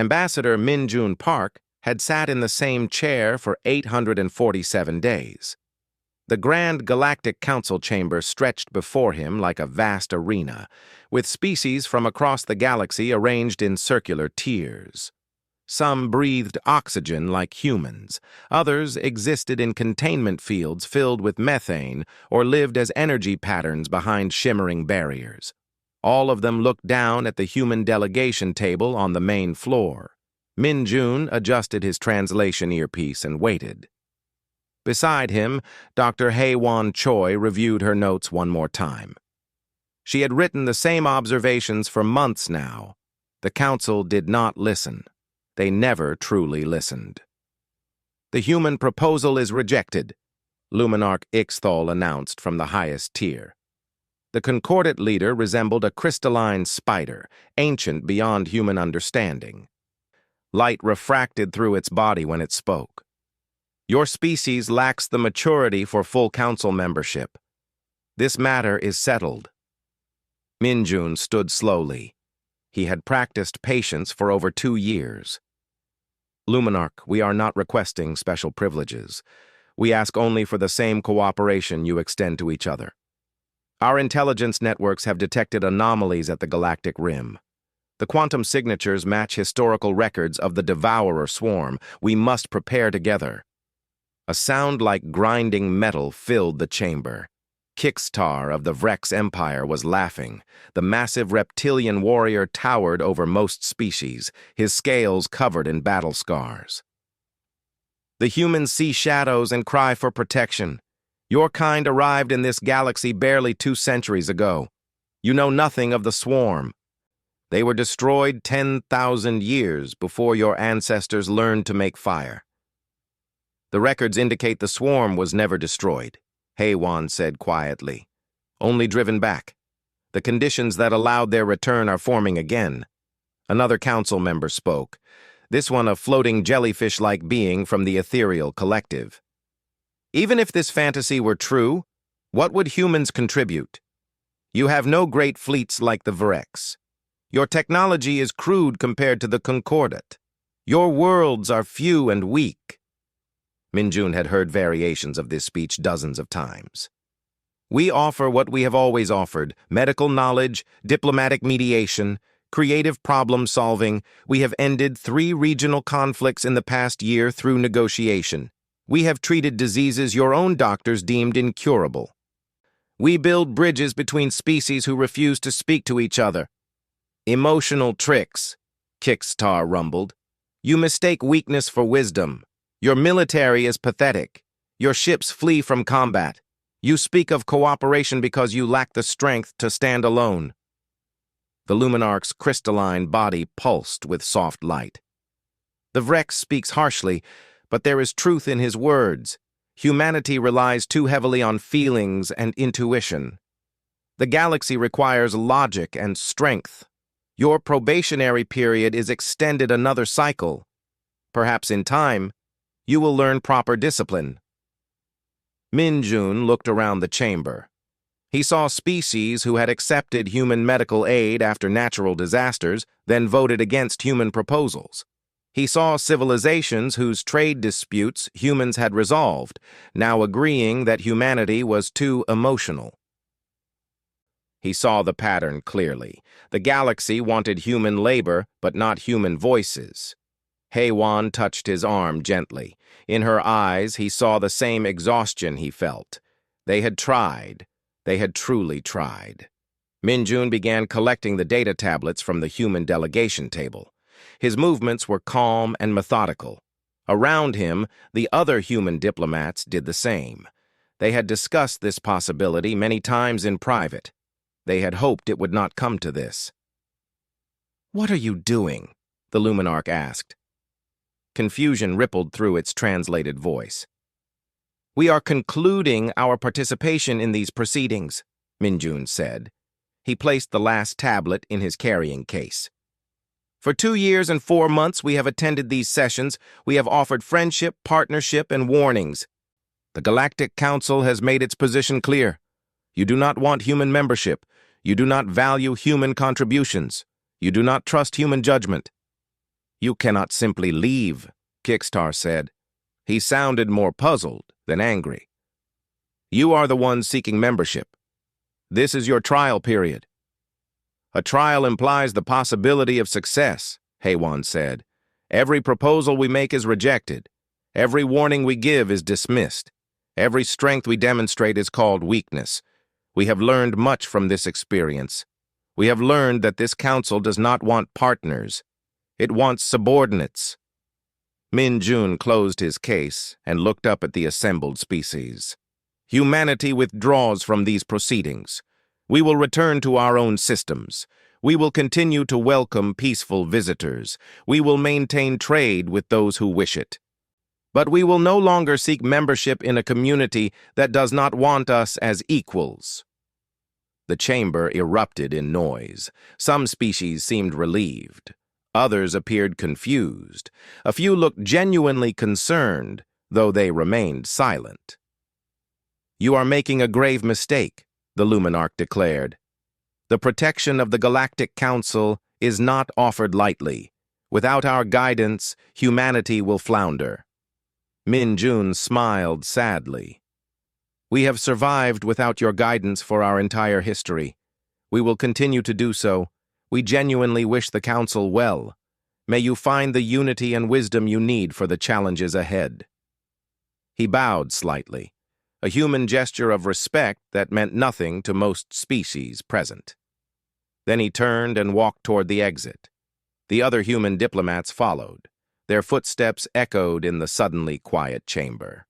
Ambassador Min Park had sat in the same chair for 847 days. The Grand Galactic Council chamber stretched before him like a vast arena, with species from across the galaxy arranged in circular tiers. Some breathed oxygen like humans, others existed in containment fields filled with methane or lived as energy patterns behind shimmering barriers. All of them looked down at the human delegation table on the main floor. Min adjusted his translation earpiece and waited. Beside him, Dr. Hae-Won Choi reviewed her notes one more time. She had written the same observations for months now. The council did not listen. They never truly listened. "The human proposal is rejected," Luminarch Ixthal announced from the highest tier. The concordant leader resembled a crystalline spider, ancient beyond human understanding. Light refracted through its body when it spoke. "Your species lacks the maturity for full council membership. This matter is settled." Min stood slowly. He had practiced patience for over 2 years. "Luminarch, we are not requesting special privileges. We ask only for the same cooperation you extend to each other. Our intelligence networks have detected anomalies at the galactic rim. The quantum signatures match historical records of the Devourer swarm. We must prepare together." A sound like grinding metal filled the chamber. Kixtar of the Vrex Empire was laughing. The massive reptilian warrior towered over most species, his scales covered in battle scars. "The humans see shadows and cry for protection. Your kind arrived in this galaxy barely 2 centuries ago. You know nothing of the swarm. They were destroyed 10,000 years before your ancestors learned to make fire." "The records indicate the swarm was never destroyed," Hae-Won said quietly. "Only driven back. The conditions that allowed their return are forming again." Another council member spoke, this one a floating jellyfish-like being from the ethereal collective. "Even if this fantasy were true, what would humans contribute? You have no great fleets like the Vrex. Your technology is crude compared to the Concordat. Your worlds are few and weak." Min had heard variations of this speech dozens of times. "We offer what we have always offered: medical knowledge, diplomatic mediation, creative problem-solving. We have ended 3 regional conflicts in the past year through negotiation. We have treated diseases your own doctors deemed incurable. We build bridges between species who refuse to speak to each other." "Emotional tricks," Kixtar rumbled. "You mistake weakness for wisdom. Your military is pathetic. Your ships flee from combat. You speak of cooperation because you lack the strength to stand alone." The Luminarch's crystalline body pulsed with soft light. "The Vrex speaks harshly, but there is truth in his words. Humanity relies too heavily on feelings and intuition. The galaxy requires logic and strength. Your probationary period is extended another cycle. Perhaps in time, you will learn proper discipline." Min looked around the chamber. He saw species who had accepted human medical aid after natural disasters, then voted against human proposals. He saw civilizations whose trade disputes humans had resolved, now agreeing that humanity was too emotional. He saw the pattern clearly. The galaxy wanted human labor, but not human voices. Hae-Won touched his arm gently. In her eyes, he saw the same exhaustion he felt. They had tried. They had truly tried. Min began collecting the data tablets from the human delegation table. His movements were calm and methodical. Around him, the other human diplomats did the same. They had discussed this possibility many times in private. They had hoped it would not come to this. "What are you doing?" the Luminarch asked. Confusion rippled through its translated voice. "We are concluding our participation in these proceedings," Min said. He placed the last tablet in his carrying case. "For 2 years and 4 months we have attended these sessions. We have offered friendship, partnership, and warnings. The Galactic Council has made its position clear. You do not want human membership. You do not value human contributions. You do not trust human judgment. "You cannot simply leave," Kickstar said. He sounded more puzzled than angry. "You are the one seeking membership. This is your trial period." "A trial implies the possibility of success," Haywan said. "Every proposal we make is rejected. Every warning we give is dismissed. Every strength we demonstrate is called weakness. We have learned much from this experience. We have learned that this council does not want partners. It wants subordinates." Min Jun closed his case and looked up at the assembled species. "Humanity withdraws from these proceedings. We will return to our own systems. We will continue to welcome peaceful visitors. We will maintain trade with those who wish it. But we will no longer seek membership in a community that does not want us as equals." The chamber erupted in noise. Some species seemed relieved. Others appeared confused. A few looked genuinely concerned, though they remained silent. "You are making a grave mistake," the Luminarch declared. "The protection of the Galactic Council is not offered lightly. Without our guidance, humanity will flounder." Min Jun smiled sadly. "We have survived without your guidance for our entire history. We will continue to do so. We genuinely wish the Council well. May you find the unity and wisdom you need for the challenges ahead." He bowed slightly, a human gesture of respect that meant nothing to most species present. Then he turned and walked toward the exit. The other human diplomats followed. Their footsteps echoed in the suddenly quiet chamber.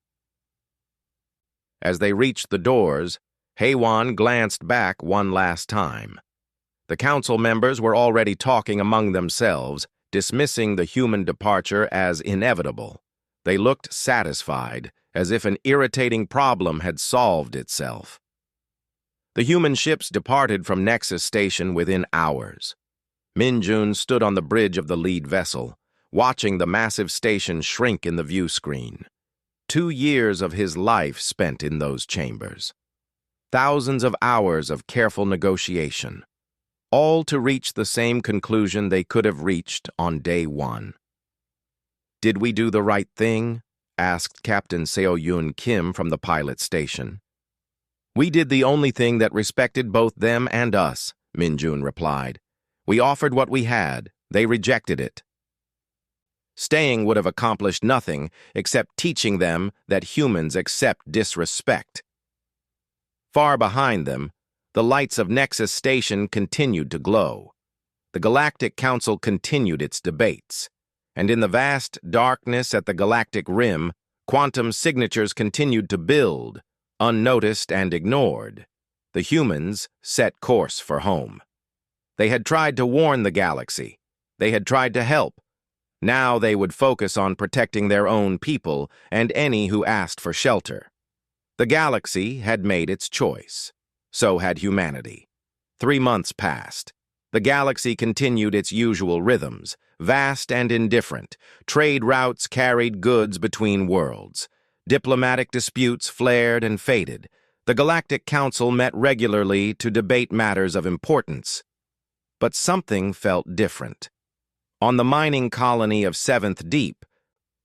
As they reached the doors, Haywan glanced back one last time. The council members were already talking among themselves, dismissing the human departure as inevitable. They looked satisfied, as if an irritating problem had solved itself. The human ships departed from Nexus Station within hours. Min Jun stood on the bridge of the lead vessel, watching the massive station shrink in the view screen. 2 years of his life spent in those chambers. Thousands of hours of careful negotiation, all to reach the same conclusion they could have reached on day 1. "Did we do the right thing?" asked Captain Seo-Yun Kim from the pilot station. "We did the only thing that respected both them and us," Min Jun replied. "We offered what we had. They rejected it. Staying would have accomplished nothing except teaching them that humans accept disrespect." Far behind them, the lights of Nexus Station continued to glow. The Galactic Council continued its debates, and in the vast darkness at the galactic rim, quantum signatures continued to build, unnoticed and ignored. The humans set course for home. They had tried to warn the galaxy. They had tried to help. Now they would focus on protecting their own people and any who asked for shelter. The galaxy had made its choice. So had humanity. 3 months passed. The galaxy continued its usual rhythms, vast and indifferent. Trade routes carried goods between worlds. Diplomatic disputes flared and faded. The Galactic Council met regularly to debate matters of importance. But something felt different. On the mining colony of 7th Deep,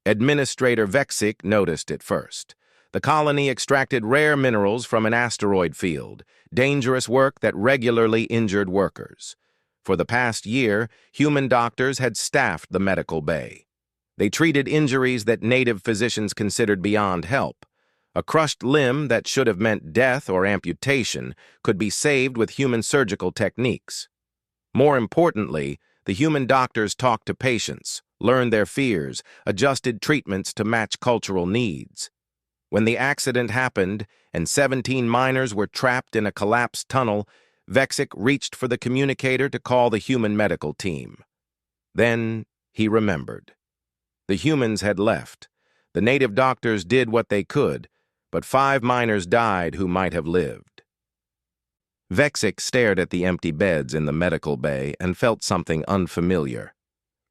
Administrator Vexic noticed it first. The colony extracted rare minerals from an asteroid field, dangerous work that regularly injured workers. For the past year, human doctors had staffed the medical bay. They treated injuries that native physicians considered beyond help. A crushed limb that should have meant death or amputation could be saved with human surgical techniques. More importantly, the human doctors talked to patients, learned their fears, adjusted treatments to match cultural needs. When the accident happened and 17 miners were trapped in a collapsed tunnel, Vexic reached for the communicator to call the human medical team. Then he remembered. The humans had left. The native doctors did what they could, but 5 miners died who might have lived. Vexic stared at the empty beds in the medical bay and felt something unfamiliar.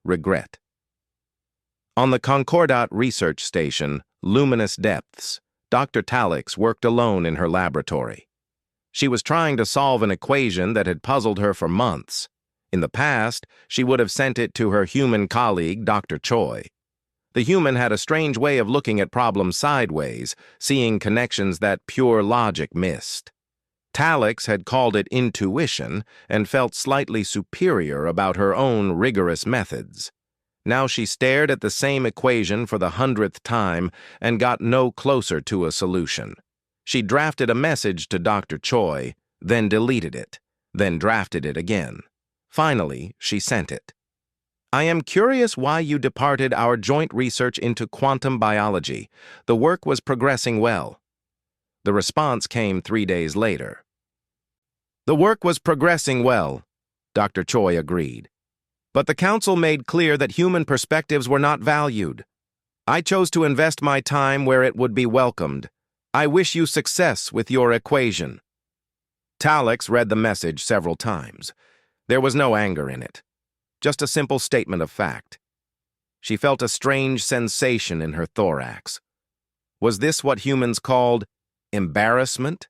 Regret. On the Concordat research station, Luminous Depths, Dr. Talix worked alone in her laboratory. She was trying to solve an equation that had puzzled her for months. In the past, she would have sent it to her human colleague, Dr. Choi. The human had a strange way of looking at problems sideways, seeing connections that pure logic missed. Talix had called it intuition and felt slightly superior about her own rigorous methods. Now she stared at the same equation for the 100th time and got no closer to a solution. She drafted a message to Dr. Choi, then deleted it, then drafted it again. Finally, she sent it. I am curious why you departed our joint research into quantum biology. The work was progressing well. The response came 3 days later. The work was progressing well, Dr. Choi agreed. But the council made clear that human perspectives were not valued. I chose to invest my time where it would be welcomed. I wish you success with your equation. Talix read the message several times. There was no anger in it, just a simple statement of fact. She felt a strange sensation in her thorax. Was this what humans called embarrassment?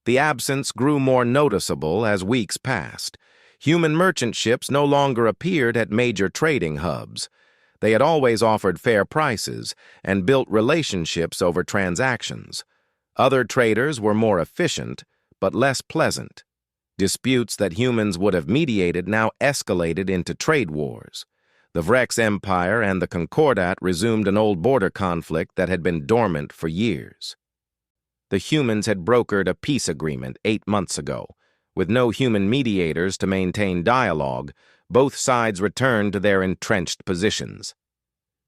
The absence grew more noticeable as weeks passed. Human merchant ships no longer appeared at major trading hubs. They had always offered fair prices and built relationships over transactions. Other traders were more efficient, but less pleasant. Disputes that humans would have mediated now escalated into trade wars. The Vrex Empire and the Concordat resumed an old border conflict that had been dormant for years. The humans had brokered a peace agreement 8 months ago. With no human mediators to maintain dialogue, both sides returned to their entrenched positions.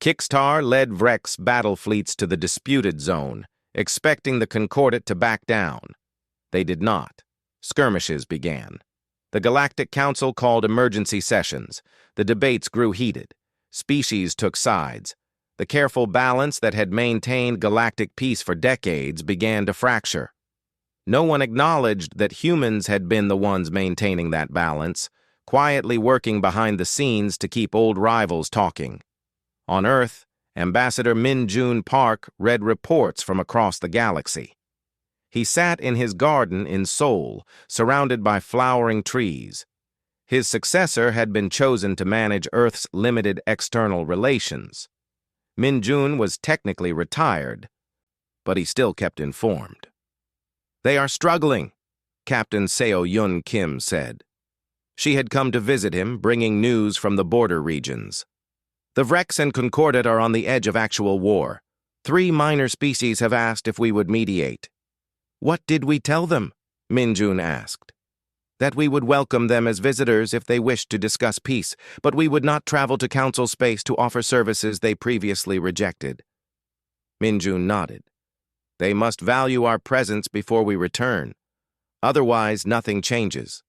Kixtar led Vrex battle fleets to the disputed zone, expecting the Concordat to back down. They did not. Skirmishes began. The Galactic Council called emergency sessions. The debates grew heated. Species took sides. The careful balance that had maintained galactic peace for decades began to fracture. No one acknowledged that humans had been the ones maintaining that balance, quietly working behind the scenes to keep old rivals talking. On Earth, Ambassador Min-Jun Park read reports from across the galaxy. He sat in his garden in Seoul, surrounded by flowering trees. His successor had been chosen to manage Earth's limited external relations. Min-Jun was technically retired, but he still kept informed. They are struggling, Captain Seo-Yun Kim said. She had come to visit him, bringing news from the border regions. The Vrex and Concordat are on the edge of actual war. 3 minor species have asked if we would mediate. What did we tell them? Min-Jun asked. That we would welcome them as visitors if they wished to discuss peace, but we would not travel to Council space to offer services they previously rejected. Min-Jun nodded. They must value our presence before we return. Otherwise, nothing changes.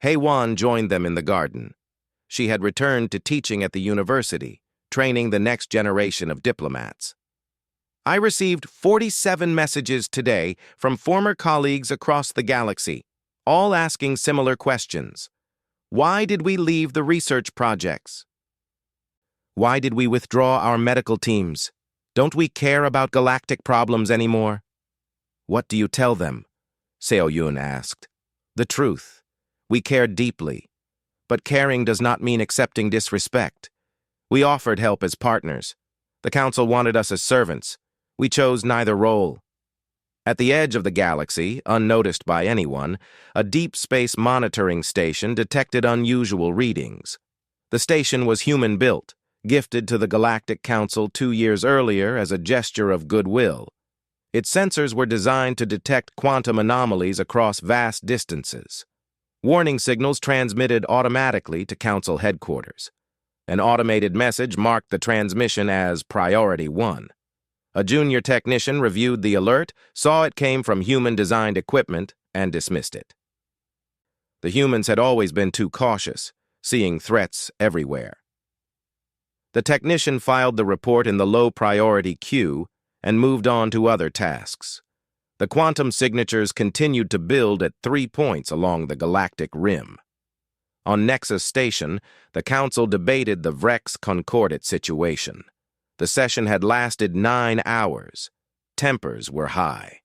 Hei-Wan joined them in the garden. She had returned to teaching at the university, training the next generation of diplomats. I received 47 messages today from former colleagues across the galaxy, all asking similar questions. Why did we leave the research projects? Why did we withdraw our medical teams? Don't we care about galactic problems anymore? What do you tell them? Seo-Yun asked. The truth. We care deeply. But caring does not mean accepting disrespect. We offered help as partners. The Council wanted us as servants. We chose neither role. At the edge of the galaxy, unnoticed by anyone, a deep space monitoring station detected unusual readings. The station was human-built, gifted to the Galactic Council 2 years earlier as a gesture of goodwill. Its sensors were designed to detect quantum anomalies across vast distances. Warning signals transmitted automatically to Council headquarters. An automated message marked the transmission as Priority 1. A junior technician reviewed the alert, saw it came from human-designed equipment, and dismissed it. The humans had always been too cautious, seeing threats everywhere. The technician filed the report in the low-priority queue and moved on to other tasks. The quantum signatures continued to build at 3 points along the galactic rim. On Nexus Station, the Council debated the Vrex Concordat situation. The session had lasted 9 hours. Tempers were high.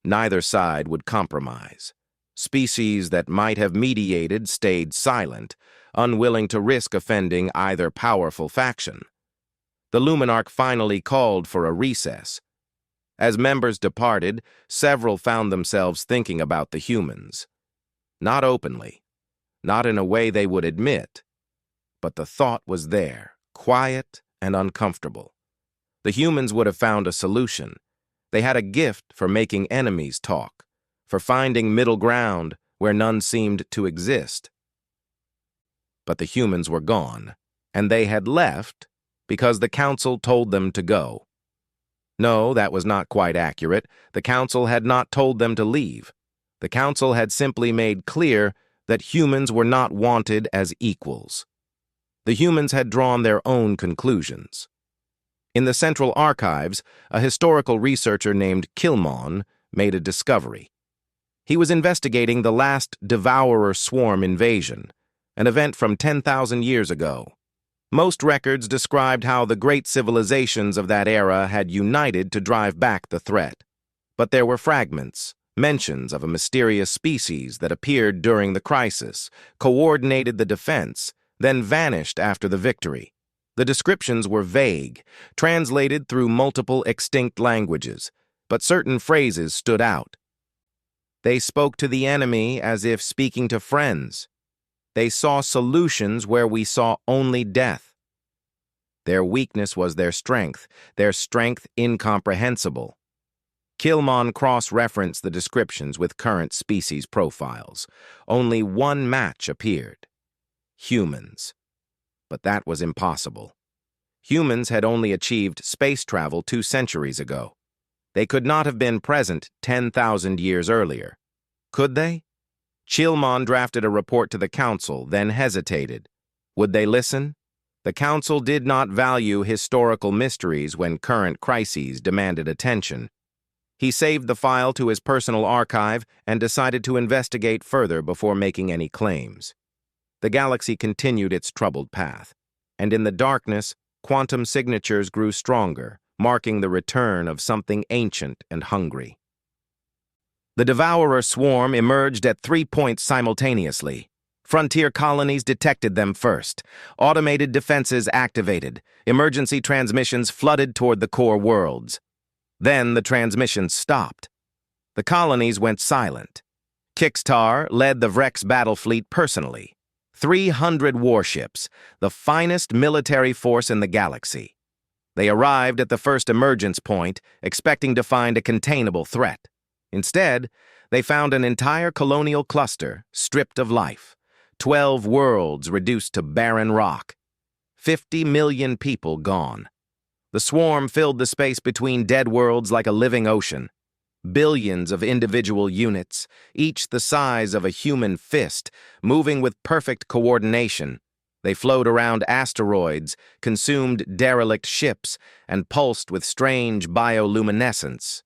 Neither side would compromise. Species that might have mediated stayed silent, unwilling to risk offending either powerful faction. The Luminarch finally called for a recess. As members departed, several found themselves thinking about the humans. Not openly, not in a way they would admit, but the thought was there, quiet and uncomfortable. The humans would have found a solution. They had a gift for making enemies talk, for finding middle ground where none seemed to exist. But the humans were gone, and they had left because the council told them to go. No, that was not quite accurate. The council had not told them to leave. The council had simply made clear that humans were not wanted as equals. The humans had drawn their own conclusions. In the Central Archives, a historical researcher named Kilmon made a discovery. He was investigating the last Devourer swarm invasion, an event from 10,000 years ago. Most records described how the great civilizations of that era had united to drive back the threat. But there were fragments, mentions of a mysterious species that appeared during the crisis, coordinated the defense, then vanished after the victory. The descriptions were vague, translated through multiple extinct languages, but certain phrases stood out. They spoke to the enemy as if speaking to friends. They saw solutions where we saw only death. Their weakness was their strength incomprehensible. Kilmon cross-referenced the descriptions with current species profiles. Only one match appeared. Humans. But that was impossible. Humans had only achieved space travel 2 centuries ago. They could not have been present 10,000 years earlier. Could they? Kilmon drafted a report to the council, then hesitated. Would they listen? The council did not value historical mysteries when current crises demanded attention. He saved the file to his personal archive and decided to investigate further before making any claims. The galaxy continued its troubled path, and in the darkness, quantum signatures grew stronger, marking the return of something ancient and hungry. The Devourer swarm emerged at 3 points simultaneously. Frontier colonies detected them first. Automated defenses activated. Emergency transmissions flooded toward the core worlds. Then the transmissions stopped. The colonies went silent. Kixtar led the Vrex battle fleet personally. 300 warships, the finest military force in the galaxy. They arrived at the first emergence point, expecting to find a containable threat. Instead, they found an entire colonial cluster stripped of life, 12 worlds reduced to barren rock, 50 million people gone. The swarm filled the space between dead worlds like a living ocean. Billions of individual units, each the size of a human fist, moving with perfect coordination. They flowed around asteroids, consumed derelict ships, and pulsed with strange bioluminescence.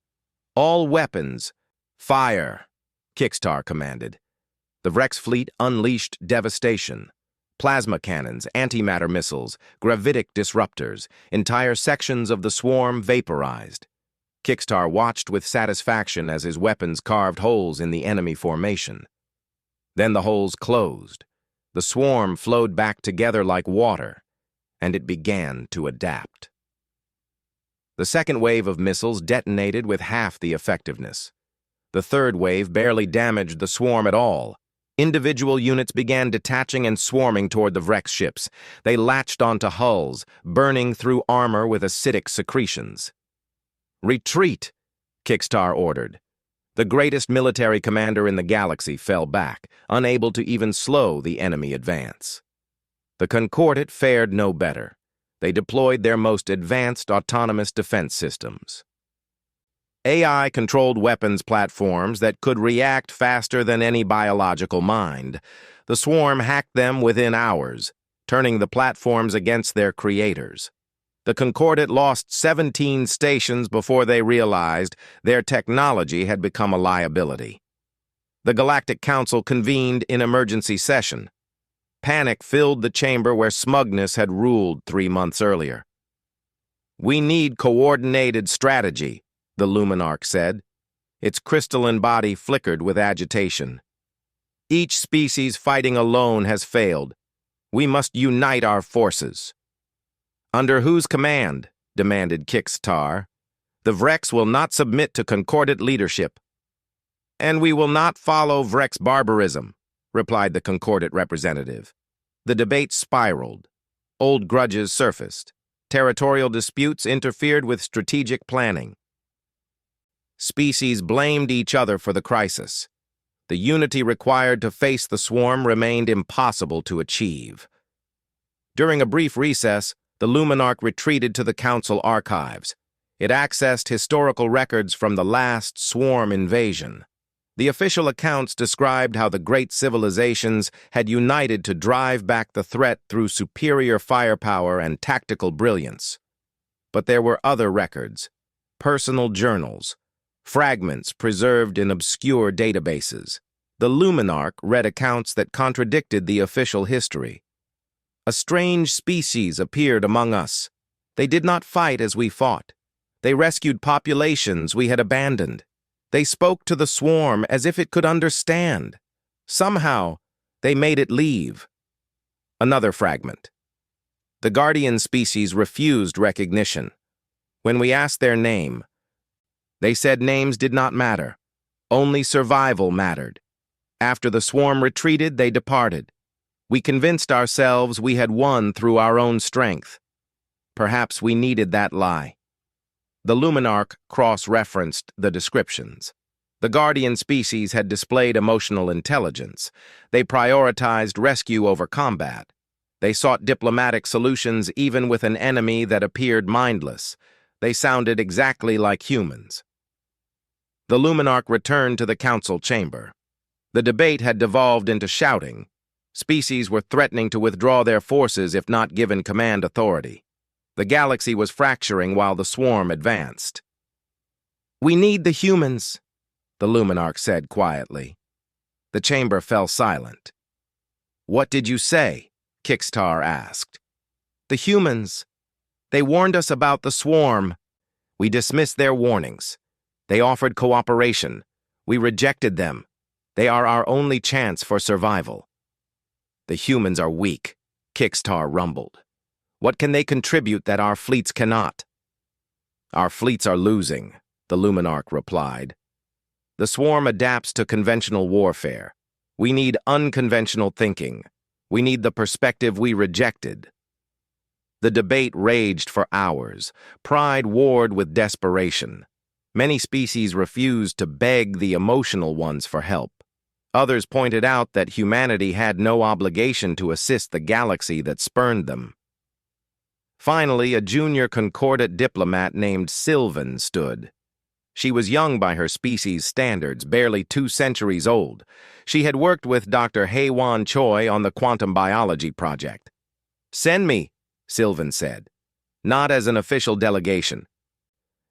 All weapons, fire, Kixtar commanded. The Vrex fleet unleashed devastation. Plasma cannons, antimatter missiles, gravitic disruptors, entire sections of the swarm vaporized. Kixtar watched with satisfaction as his weapons carved holes in the enemy formation. Then the holes closed. The swarm flowed back together like water, and it began to adapt. The second wave of missiles detonated with half the effectiveness. The third wave barely damaged the swarm at all. Individual units began detaching and swarming toward the Vrex ships. They latched onto hulls, burning through armor with acidic secretions. "Retreat," Kixtar ordered. The greatest military commander in the galaxy fell back, unable to even slow the enemy advance. The Concordat fared no better. They deployed their most advanced autonomous defense systems. AI-controlled weapons platforms that could react faster than any biological mind. The swarm hacked them within hours, turning the platforms against their creators. The Concordat lost 17 stations before they realized their technology had become a liability. The Galactic Council convened in emergency session. Panic filled the chamber where smugness had ruled 3 months earlier. "We need coordinated strategy," the Luminarch said. Its crystalline body flickered with agitation. Each species fighting alone has failed. We must unite our forces." "Under whose command?" demanded Kixtar. "The Vrex will not submit to concordant leadership." "And we will not follow Vrex barbarism," replied the concordant representative. The debate spiraled. Old grudges surfaced. Territorial disputes interfered with strategic planning. Species blamed each other for the crisis. The unity required to face the swarm remained impossible to achieve. During a brief recess, the Luminarch retreated to the Council archives. It accessed historical records from the last swarm invasion. The official accounts described how the great civilizations had united to drive back the threat through superior firepower and tactical brilliance. But there were other records, personal journals, fragments preserved in obscure databases. The Luminarch read accounts that contradicted the official history. "A strange species appeared among us. They did not fight as we fought. They rescued populations we had abandoned. They spoke to the swarm as if it could understand. Somehow, they made it leave." Another fragment. "The guardian species refused recognition. When we asked their name, they said names did not matter. Only survival mattered. After the swarm retreated, they departed. We convinced ourselves we had won through our own strength. Perhaps we needed that lie." The Luminarch cross-referenced the descriptions. The guardian species had displayed emotional intelligence. They prioritized rescue over combat. They sought diplomatic solutions even with an enemy that appeared mindless. They sounded exactly like humans. The Luminarch returned to the council chamber. The debate had devolved into shouting. Species were threatening to withdraw their forces if not given command authority. The galaxy was fracturing while the swarm advanced. "We need the humans," the Luminarch said quietly. The chamber fell silent. "What did you say?" Kixtar asked. "The humans. They warned us about the swarm. We dismissed their warnings. They offered cooperation. We rejected them. They are our only chance for survival." "The humans are weak," Kixtar rumbled. "What can they contribute that our fleets cannot?" "Our fleets are losing," the Luminarch replied. "The swarm adapts to conventional warfare. We need unconventional thinking. We need the perspective we rejected." The debate raged for hours. Pride warred with desperation. Many species refused to beg the emotional ones for help. Others pointed out that humanity had no obligation to assist the galaxy that spurned them. Finally, a junior concordant diplomat named Sylvan stood. She was young by her species' standards, barely 2 centuries old. She had worked with Dr. Hei-Wan Choi on the quantum biology project. "Send me," Sylvan said. "Not as an official delegation.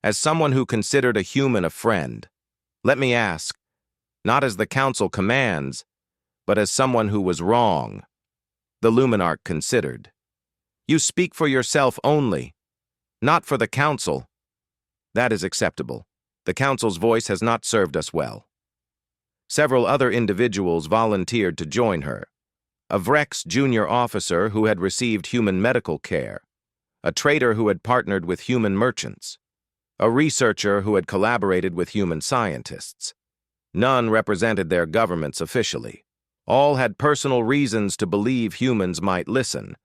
As someone who considered a human a friend. Let me ask, not as the council commands, but as someone who was wrong." The Luminarch considered. "You speak for yourself only, not for the council." "That is acceptable. The council's voice has not served us well." Several other individuals volunteered to join her. A Vrex junior officer who had received human medical care, a trader who had partnered with human merchants, a researcher who had collaborated with human scientists. None represented their governments officially. All had personal reasons to believe humans might listen.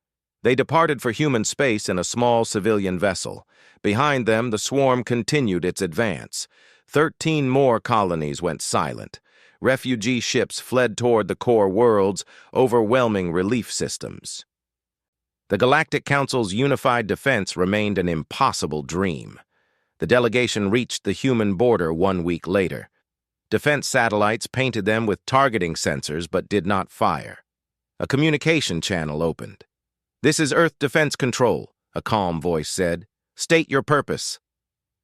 They departed for human space in a small civilian vessel. Behind them, the swarm continued its advance. 13 more colonies went silent. Refugee ships fled toward the core worlds, overwhelming relief systems. The Galactic Council's unified defense remained an impossible dream. The delegation reached the human border 1 week later. Defense satellites painted them with targeting sensors but did not fire. A communication channel opened. "This is Earth Defense Control," a calm voice said. "State your purpose."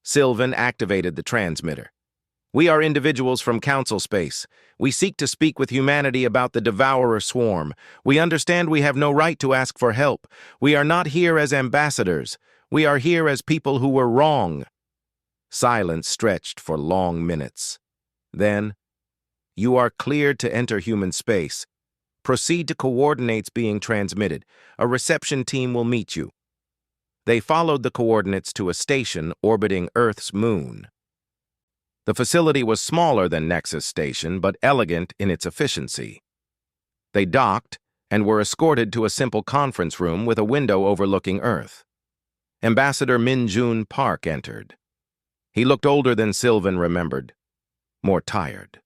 Sylvan activated the transmitter. "We are individuals from Council space. We seek to speak with humanity about the Devourer swarm. We understand we have no right to ask for help. We are not here as ambassadors. We are here as people who were wrong." Silence stretched for long minutes. Then, You are cleared to enter human space. Proceed to coordinates being transmitted. A reception team will meet you. They followed the coordinates to a station orbiting Earth's moon. The facility was smaller than Nexus Station, but elegant in its efficiency. They docked and were escorted to a simple conference room with a window overlooking Earth. Ambassador Min-Jun Park entered. He looked older than Sylvan remembered, more tired.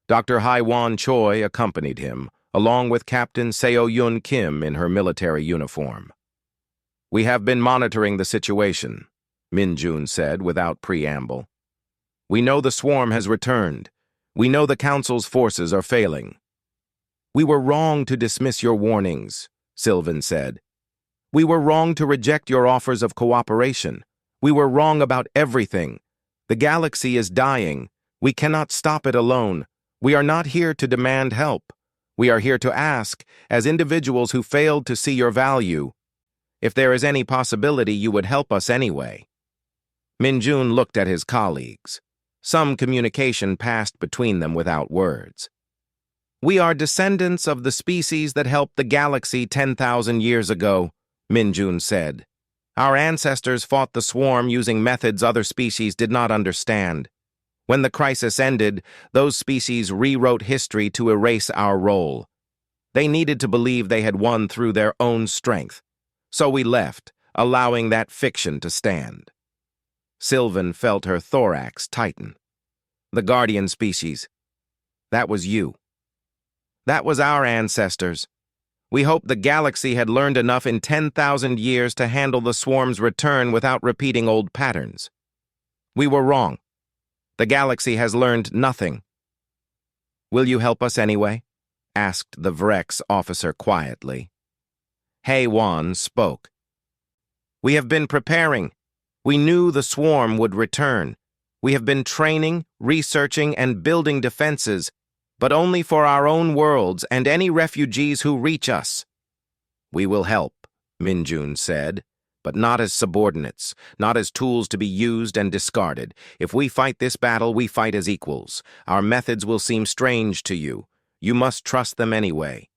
Dr. Hai-Wan Choi accompanied him, along with Captain Seo-Yun Kim in her military uniform. "We have been monitoring the situation," Min-Jun said without preamble. "We know the swarm has returned. We know the Council's forces are failing." "We were wrong to dismiss your warnings," Sylvan said. "We were wrong to reject your offers of cooperation. We were wrong about everything. The galaxy is dying. We cannot stop it alone. We are not here to demand help. We are here to ask, as individuals who failed to see your value, if there is any possibility you would help us anyway." Min-Jun looked at his colleagues. Some communication passed between them without words. "We are descendants of the species that helped the galaxy 10,000 years ago," Min-Jun said. "Our ancestors fought the swarm using methods other species did not understand. When the crisis ended, those species rewrote history to erase our role. They needed to believe they had won through their own strength. So we left, allowing that fiction to stand." Sylvan felt her thorax tighten. "The guardian species. That was you. That was our ancestors. We hoped the galaxy had learned enough in 10,000 years to handle the swarm's return without repeating old patterns. We were wrong. The galaxy has learned nothing." "Will you help us anyway?" asked the Vrex officer quietly. Hai-Wan spoke. "We have been preparing. We knew the swarm would return. We have been training, researching, and building defenses, but only for our own worlds and any refugees who reach us." "We will help," Min-Jun said, "but not as subordinates, not as tools to be used and discarded. If we fight this battle, we fight as equals. Our methods will seem strange to you. You must trust them anyway."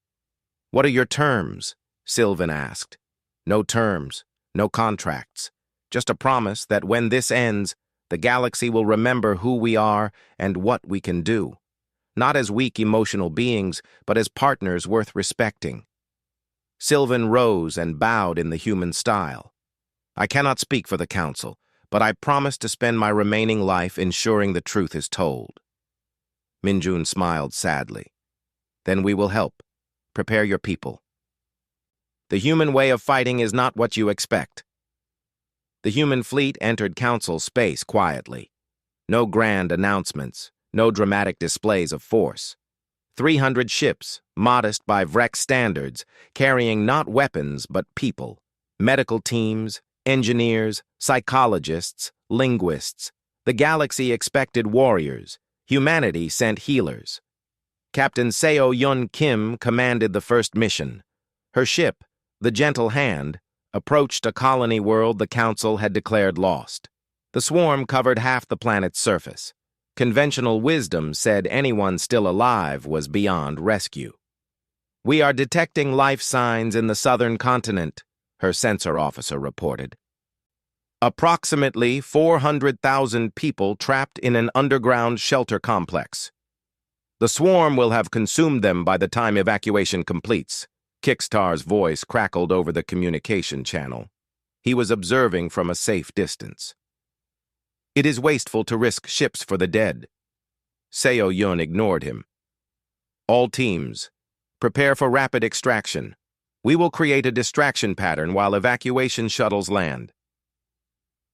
"What are your terms?" Sylvan asked. "No terms, no contracts. Just a promise that when this ends, the galaxy will remember who we are and what we can do. Not as weak emotional beings, but as partners worth respecting." Sylvan rose and bowed in the human style. "I cannot speak for the Council, but I promise to spend my remaining life ensuring the truth is told." Min-Jun smiled sadly. "Then we will help. Prepare your people. The human way of fighting is not what you expect." The human fleet entered Council space quietly. No grand announcements, no dramatic displays of force. 300 ships, modest by Vrex standards, carrying not weapons but people, medical teams, engineers, psychologists, linguists. The galaxy expected warriors. Humanity sent healers. Captain Seo-Yun Kim commanded the first mission. Her ship, the Gentle Hand, approached a colony world the Council had declared lost. The swarm covered half the planet's surface. Conventional wisdom said anyone still alive was beyond rescue. "We are detecting life signs in the southern continent," her sensor officer reported. "Approximately 400,000 people trapped in an underground shelter complex. The swarm will have consumed them by the time evacuation completes." Kickstar's voice crackled over the communication channel. He was observing from a safe distance. "It is wasteful to risk ships for the dead." Seo-Yun ignored him. "All teams, prepare for rapid extraction. We will create a distraction pattern while evacuation shuttles land."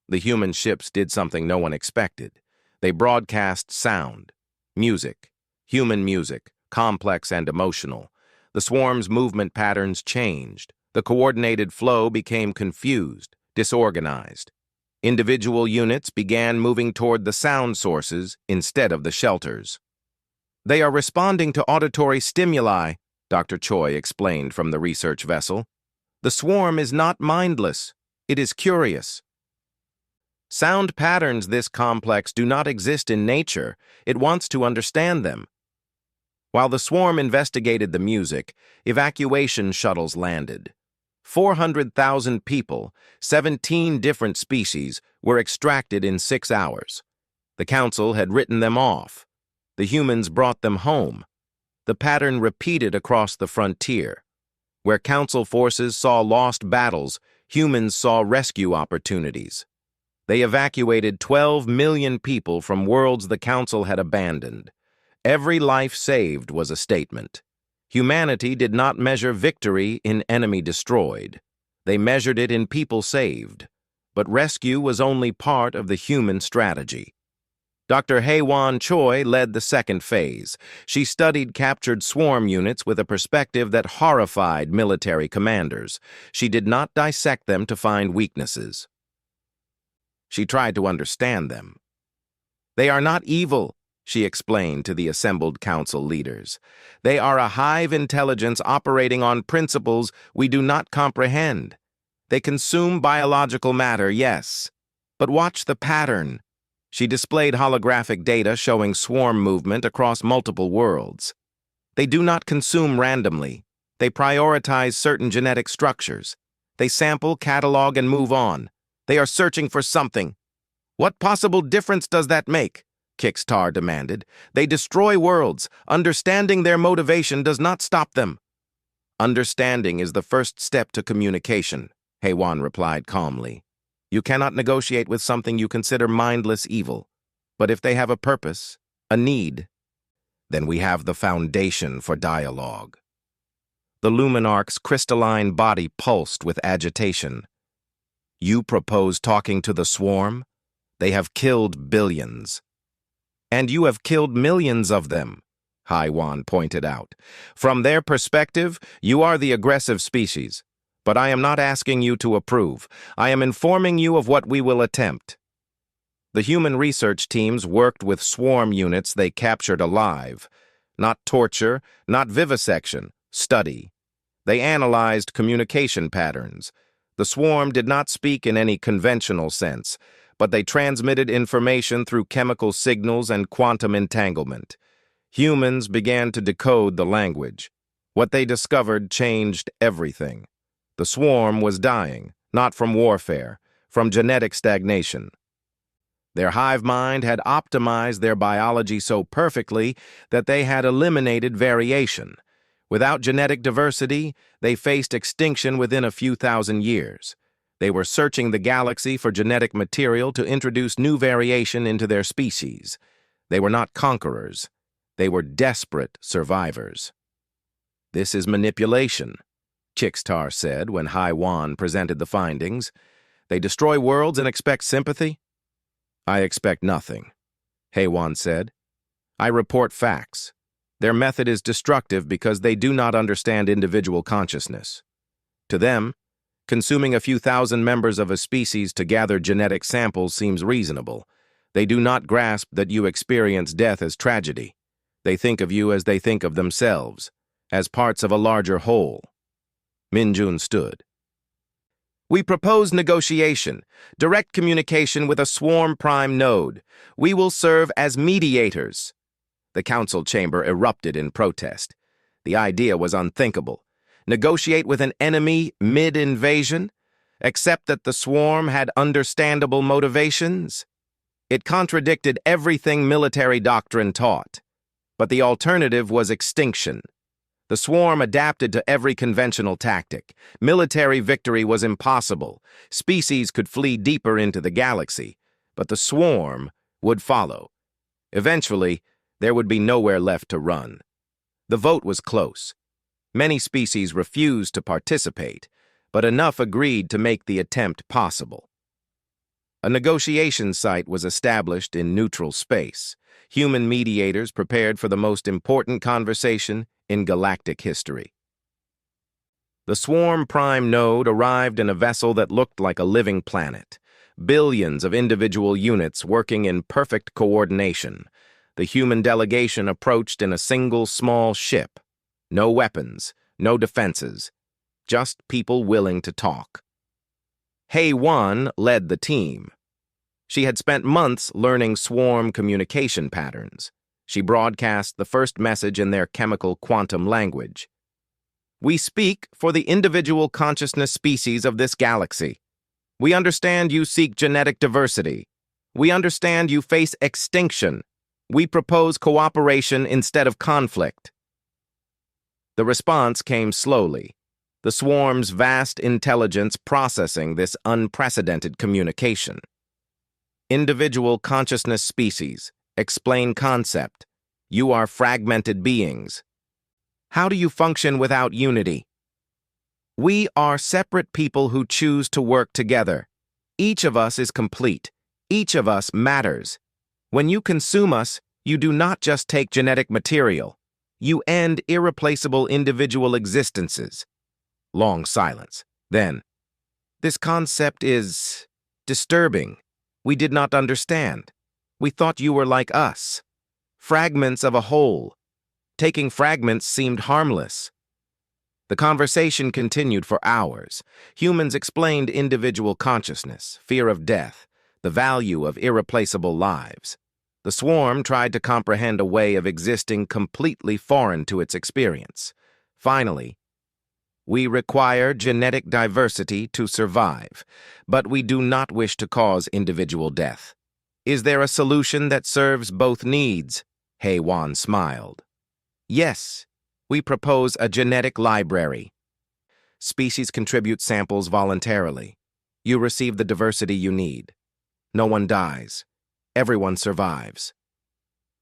The human ships did something no one expected. They broadcast sound, music, human music, complex and emotional. The swarm's movement patterns changed. The coordinated flow became confused, disorganized. Individual units began moving toward the sound sources instead of the shelters. "They are responding to auditory stimuli," Dr. Choi explained from the research vessel. "The swarm is not mindless. It is curious. Sound patterns this complex do not exist in nature. It wants to understand them. While the swarm investigated the music, evacuation shuttles landed. 400,000 people, 17 different species, were extracted in 6 hours. The council had written them off. The humans brought them home. The pattern repeated across the frontier. Where council forces saw lost battles, humans saw rescue opportunities. They evacuated 12 million people from worlds the council had abandoned. Every life saved was a statement. Humanity did not measure victory in enemy destroyed. They measured it in people saved. But rescue was only part of the human strategy. Dr. Hae-Won Choi led the second phase. She studied captured swarm units with a perspective that horrified military commanders. She did not dissect them to find weaknesses. She tried to understand them. They are not evil, she explained to the assembled council leaders. They are a hive intelligence operating on principles we do not comprehend. They consume biological matter, yes. But watch the pattern. She displayed holographic data showing swarm movement across multiple worlds. They do not consume randomly. They prioritize certain genetic structures. They sample, catalog, and move on. They are searching for something. What possible difference does that make? Kickstar demanded. They destroy worlds. Understanding their motivation does not stop them. Understanding is the first step to communication, Hae-Won replied calmly. You cannot negotiate with something you consider mindless evil. But if they have a purpose, a need, then we have the foundation for dialogue. The Luminarch's crystalline body pulsed with agitation. You propose talking to the swarm? They have killed billions. And you have killed millions of them, Hae-Won pointed out. From their perspective, you are the aggressive species. But I am not asking you to approve. I am informing you of what we will attempt. The human research teams worked with swarm units they captured alive. Not torture, not vivisection, study. They analyzed communication patterns. The swarm did not speak in any conventional sense, but they transmitted information through chemical signals and quantum entanglement. Humans began to decode the language. What they discovered changed everything. The swarm was dying, not from warfare, from genetic stagnation. Their hive mind had optimized their biology so perfectly that they had eliminated variation. Without genetic diversity, they faced extinction within a few thousand years. They were searching the galaxy for genetic material to introduce new variation into their species. They were not conquerors. They were desperate survivors. This is manipulation, Kickstar said when Hae-Won presented the findings. They destroy worlds and expect sympathy? I expect nothing, Hae-Won said. I report facts. Their method is destructive because they do not understand individual consciousness. To them, consuming a few thousand members of a species to gather genetic samples seems reasonable. They do not grasp that you experience death as tragedy. They think of you as they think of themselves, as parts of a larger whole. Min-jun stood. We propose negotiation, direct communication with a swarm prime node. We will serve as mediators. The council chamber erupted in protest. The idea was unthinkable. Negotiate with an enemy mid-invasion? Accept that the swarm had understandable motivations? It contradicted everything military doctrine taught. But the alternative was extinction. The swarm adapted to every conventional tactic. Military victory was impossible. Species could flee deeper into the galaxy, but the swarm would follow. Eventually, there would be nowhere left to run. The vote was close. Many species refused to participate, but enough agreed to make the attempt possible. A negotiation site was established in neutral space. Human mediators prepared for the most important conversation in galactic history. The swarm prime node arrived in a vessel that looked like a living planet. Billions of individual units working in perfect coordination. The human delegation approached in a single small ship. No weapons, no defenses, just people willing to talk. Hae-Won led the team. She had spent months learning swarm communication patterns. She broadcast the first message in their chemical quantum language. We speak for the individual consciousness species of this galaxy. We understand you seek genetic diversity. We understand you face extinction. We propose cooperation instead of conflict. The response came slowly, the swarm's vast intelligence processing this unprecedented communication. Individual consciousness species, explain concept. You are fragmented beings. How do you function without unity? We are separate people who choose to work together. Each of us is complete. Each of us matters. When you consume us, you do not just take genetic material. You end irreplaceable individual existences. Long silence. Then, this concept is disturbing. We did not understand. We thought you were like us. Fragments of a whole. Taking fragments seemed harmless. The conversation continued for hours. Humans explained individual consciousness, fear of death, the value of irreplaceable lives. The swarm tried to comprehend a way of existing completely foreign to its experience. Finally, we require genetic diversity to survive, but we do not wish to cause individual death. Is there a solution that serves both needs? HFY smiled. Yes, we propose a genetic library. Species contribute samples voluntarily. You receive the diversity you need. No one dies. Everyone survives.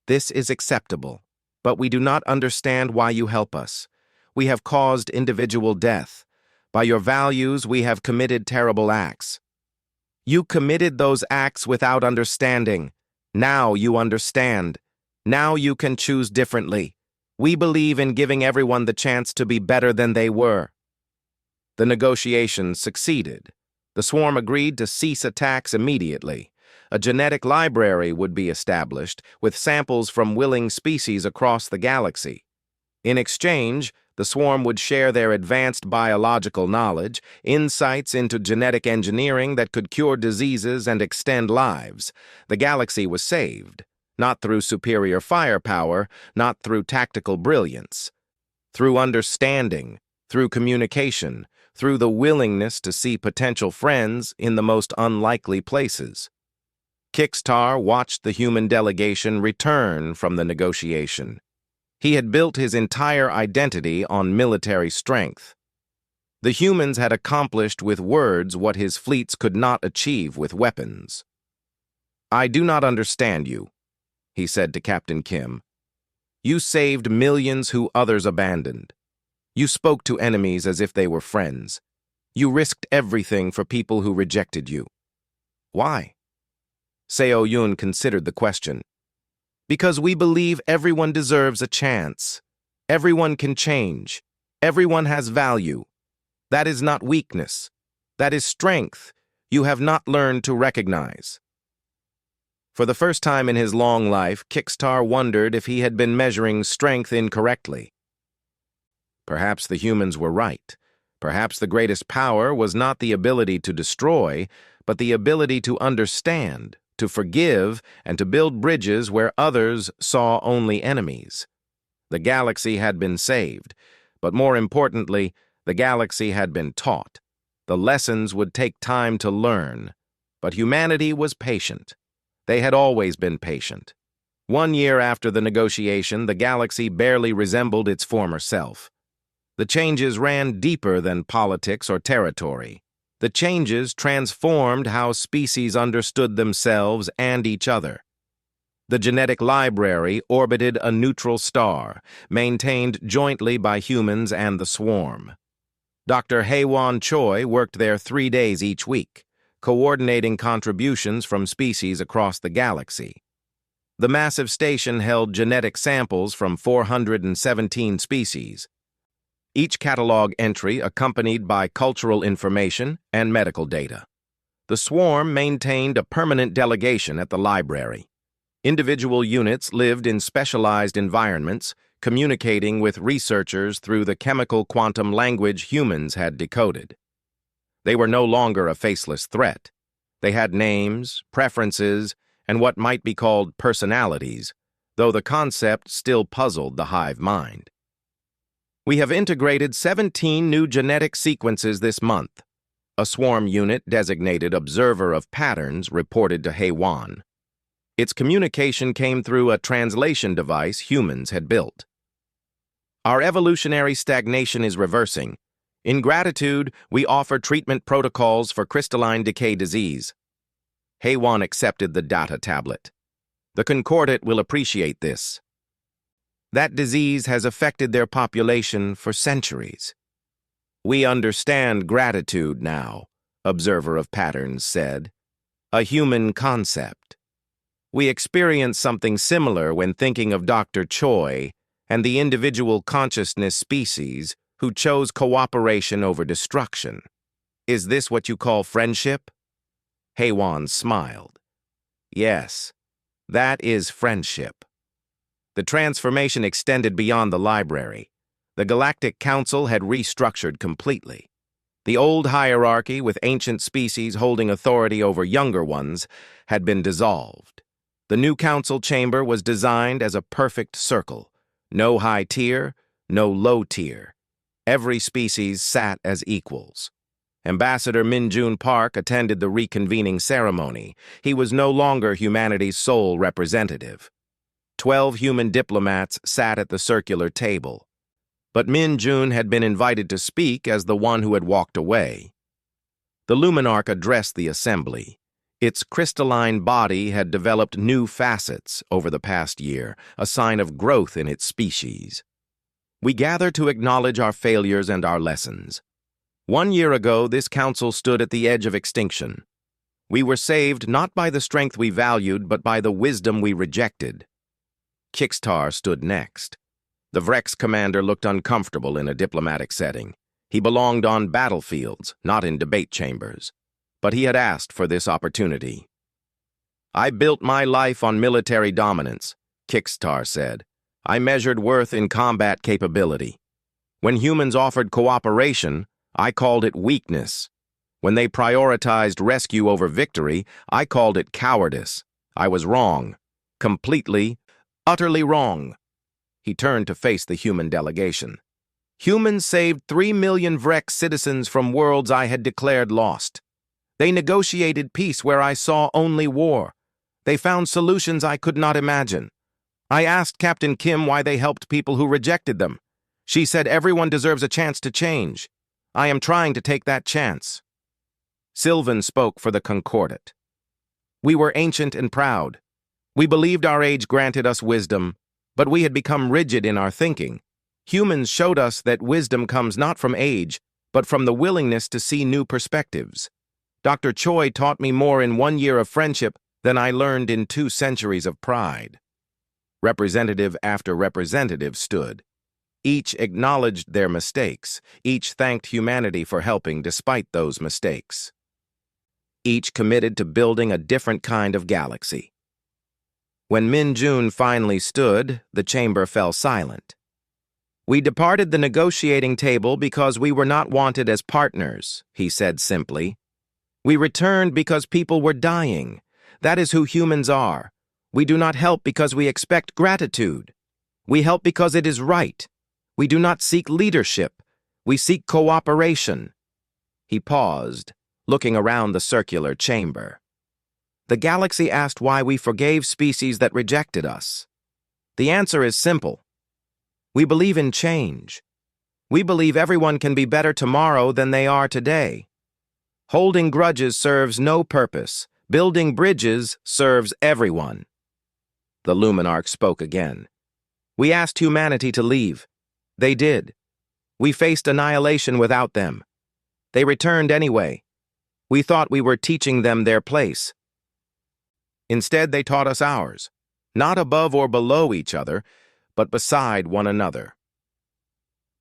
This is acceptable, but we do not understand why you help us. We have caused individual death. By your values, we have committed terrible acts. You committed those acts without understanding. Now you understand. Now you can choose differently. We believe in giving everyone the chance to be better than they were. The negotiations succeeded. The swarm agreed to cease attacks immediately. A genetic library would be established with samples from willing species across the galaxy. In exchange, the swarm would share their advanced biological knowledge, insights into genetic engineering that could cure diseases and extend lives. The galaxy was saved, not through superior firepower, not through tactical brilliance, through understanding, through communication, through the willingness to see potential friends in the most unlikely places. Kixtar watched the human delegation return from the negotiation. He had built his entire identity on military strength. The humans had accomplished with words what his fleets could not achieve with weapons. I do not understand you, he said to Captain Kim. You saved millions who others abandoned. You spoke to enemies as if they were friends. You risked everything for people who rejected you. Why? Seo Yun considered the question. Because we believe everyone deserves a chance. Everyone can change. Everyone has value. That is not weakness. That is strength you have not learned to recognize. For the first time in his long life, Kixtar wondered if he had been measuring strength incorrectly. Perhaps the humans were right. Perhaps the greatest power was not the ability to destroy, but the ability to understand, to forgive, and to build bridges where others saw only enemies. The galaxy had been saved, but more importantly, the galaxy had been taught. The lessons would take time to learn, but humanity was patient. They had always been patient. 1 year after the negotiation, the galaxy barely resembled its former self. The changes ran deeper than politics or territory. The changes transformed how species understood themselves and each other. The genetic library orbited a neutral star, maintained jointly by humans and the swarm. Dr. Haewon Choi worked there 3 days each week, coordinating contributions from species across the galaxy. The massive station held genetic samples from 417 species, each catalog entry accompanied by cultural information and medical data. The swarm maintained a permanent delegation at the library. Individual units lived in specialized environments, communicating with researchers through the chemical quantum language humans had decoded. They were no longer a faceless threat. They had names, preferences, and what might be called personalities. though the concept still puzzled the hive mind. We have integrated 17 new genetic sequences this month. A swarm unit designated Observer of Patterns reported to HFY. Its communication came through a translation device humans had built. Our evolutionary stagnation is reversing. In gratitude, we offer treatment protocols for crystalline decay disease. HFY accepted the data tablet. The Concordat will appreciate this. That disease has affected their population for centuries. We understand gratitude now, Observer of Patterns said. A human concept. We experience something similar when thinking of Dr. Choi and the individual consciousness species who chose cooperation over destruction. Is this what you call friendship? HFY smiled. Yes, that is friendship. The transformation extended beyond the library. The Galactic Council had restructured completely. The old hierarchy, with ancient species holding authority over younger ones, had been dissolved. The new council chamber was designed as a perfect circle. No high tier, no low tier. Every species sat as equals. Ambassador Min-Jun Park attended the reconvening ceremony. He was no longer humanity's sole representative. 12 human diplomats sat at the circular table. But Min-Jun had been invited to speak as the one who had walked away. The Luminarch addressed the assembly. Its crystalline body had developed new facets over the past year, a sign of growth in its species. We gather to acknowledge our failures and our lessons. 1 year ago, this council stood at the edge of extinction. We were saved not by the strength we valued, but by the wisdom we rejected. Kixtar stood next. The Vrex commander looked uncomfortable in a diplomatic setting. He belonged on battlefields, not in debate chambers. But he had asked for this opportunity. I built my life on military dominance, Kixtar said. I measured worth in combat capability. When humans offered cooperation, I called it weakness. When they prioritized rescue over victory, I called it cowardice. I was wrong. Completely, utterly wrong. He turned to face the human delegation. Humans saved 3 million Vrex citizens from worlds I had declared lost. They negotiated peace where I saw only war. They found solutions I could not imagine. I asked Captain Kim why they helped people who rejected them. She said everyone deserves a chance to change. I am trying to take that chance. Sylvan spoke for the Concordat. We were ancient and proud. We believed our age granted us wisdom, but we had become rigid in our thinking. Humans showed us that wisdom comes not from age, but from the willingness to see new perspectives. Dr. Choi taught me more in 1 year of friendship than I learned in 2 centuries of pride. Representative after representative stood. Each acknowledged their mistakes. Each thanked humanity for helping despite those mistakes. Each committed to building a different kind of galaxy. When Min-Jun finally stood, the chamber fell silent. We departed the negotiating table because we were not wanted as partners, he said simply. We returned because people were dying. That is who humans are. We do not help because we expect gratitude. We help because it is right. We do not seek leadership. We seek cooperation. He paused, looking around the circular chamber. The galaxy asked why we forgave species that rejected us. The answer is simple. We believe in change. We believe everyone can be better tomorrow than they are today. Holding grudges serves no purpose. Building bridges serves everyone. The Luminarch spoke again. We asked humanity to leave. They did. We faced annihilation without them. They returned anyway. We thought we were teaching them their place. Instead, they taught us ours, not above or below each other, but beside one another.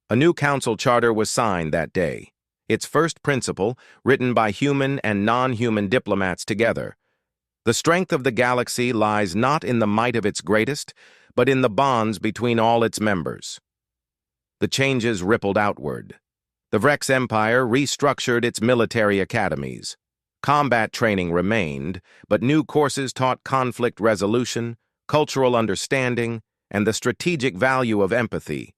A new council charter was signed that day. Its first principle, written by human and non-human diplomats together. The strength of the galaxy lies not in the might of its greatest, but in the bonds between all its members. The changes rippled outward. The Vrex Empire restructured its military academies. Combat training remained, but new courses taught conflict resolution, cultural understanding, and the strategic value of empathy.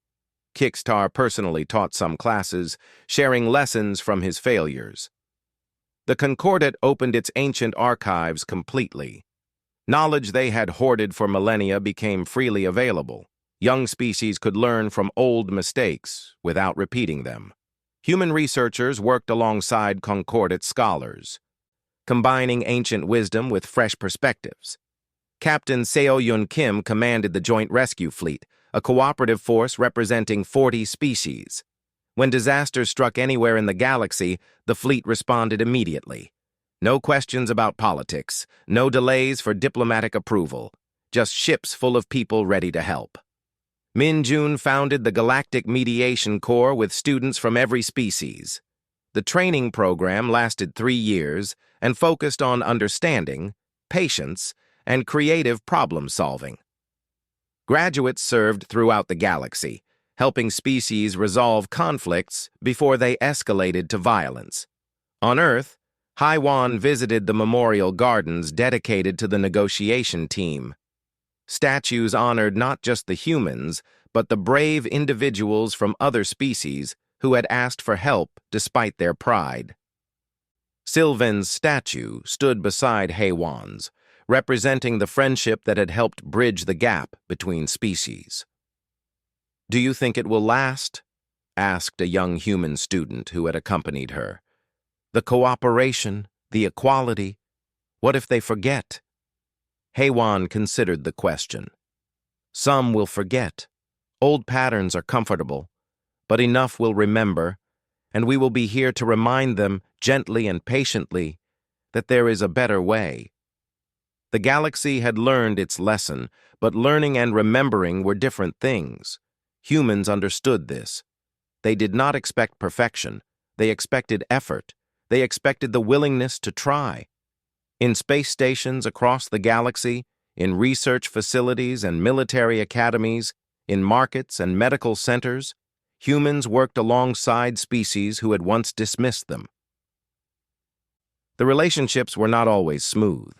Kickstar personally taught some classes, sharing lessons from his failures. The Concordat opened its ancient archives completely. Knowledge they had hoarded for millennia became freely available. Young species could learn from old mistakes without repeating them. Human researchers worked alongside Concordat scholars, combining ancient wisdom with fresh perspectives. Captain Seo-Yun Kim commanded the Joint Rescue Fleet, a cooperative force representing 40 species. When disasters struck anywhere in the galaxy, the fleet responded immediately. No questions about politics, no delays for diplomatic approval, just ships full of people ready to help. Min Jun founded the Galactic Mediation Corps with students from every species. The training program lasted 3 years and focused on understanding, patience, and creative problem-solving. Graduates served throughout the galaxy, helping species resolve conflicts before they escalated to violence. On Earth, Haiwan visited the memorial gardens dedicated to the negotiation team. Statues honored not just the humans, but the brave individuals from other species who had asked for help despite their pride. Sylvan's statue stood beside Haiwan's, representing the friendship that had helped bridge the gap between species. "Do you think it will last?" asked a young human student who had accompanied her. "The cooperation, the equality, what if they forget?" Haiwan considered the question. "Some will forget. Old patterns are comfortable, but enough will remember, and we will be here to remind them gently and patiently that there is a better way." The galaxy had learned its lesson, but learning and remembering were different things. Humans understood this. They did not expect perfection. They expected effort. They expected the willingness to try. In space stations across the galaxy, in research facilities and military academies, in markets and medical centers, humans worked alongside species who had once dismissed them. The relationships were not always smooth.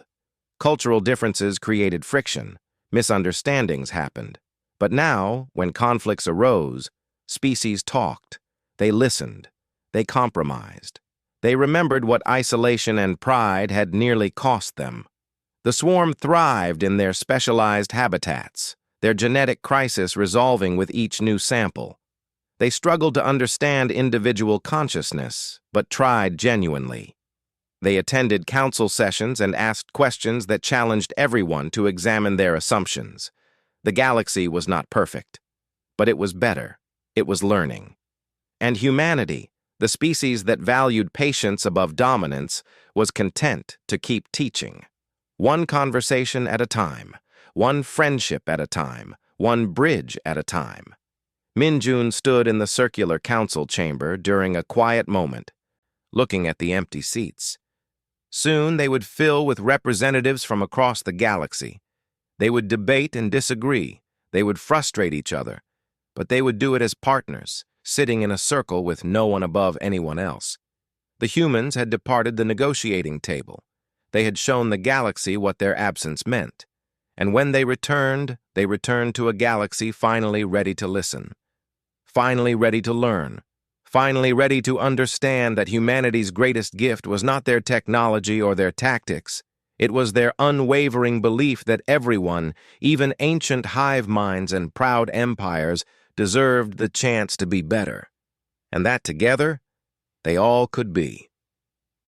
Cultural differences created friction, misunderstandings happened. But now, when conflicts arose, species talked, they listened, they compromised. They remembered what isolation and pride had nearly cost them. The swarm thrived in their specialized habitats, their genetic crisis resolving with each new sample. They struggled to understand individual consciousness, but tried genuinely. They attended council sessions and asked questions that challenged everyone to examine their assumptions. The galaxy was not perfect, but it was better. It was learning. And humanity, the species that valued patience above dominance, was content to keep teaching. One conversation at a time, one friendship at a time, one bridge at a time. Min Jun stood in the circular council chamber during a quiet moment, looking at the empty seats. Soon they would fill with representatives from across the galaxy. They would debate and disagree. They would frustrate each other. But they would do it as partners, sitting in a circle with no one above anyone else. The humans had departed the negotiating table. They had shown the galaxy what their absence meant. And when they returned to a galaxy finally ready to listen, finally ready to learn, finally ready to understand that humanity's greatest gift was not their technology or their tactics. It was their unwavering belief that everyone, even ancient hive minds and proud empires, deserved the chance to be better, and that together, they all could be.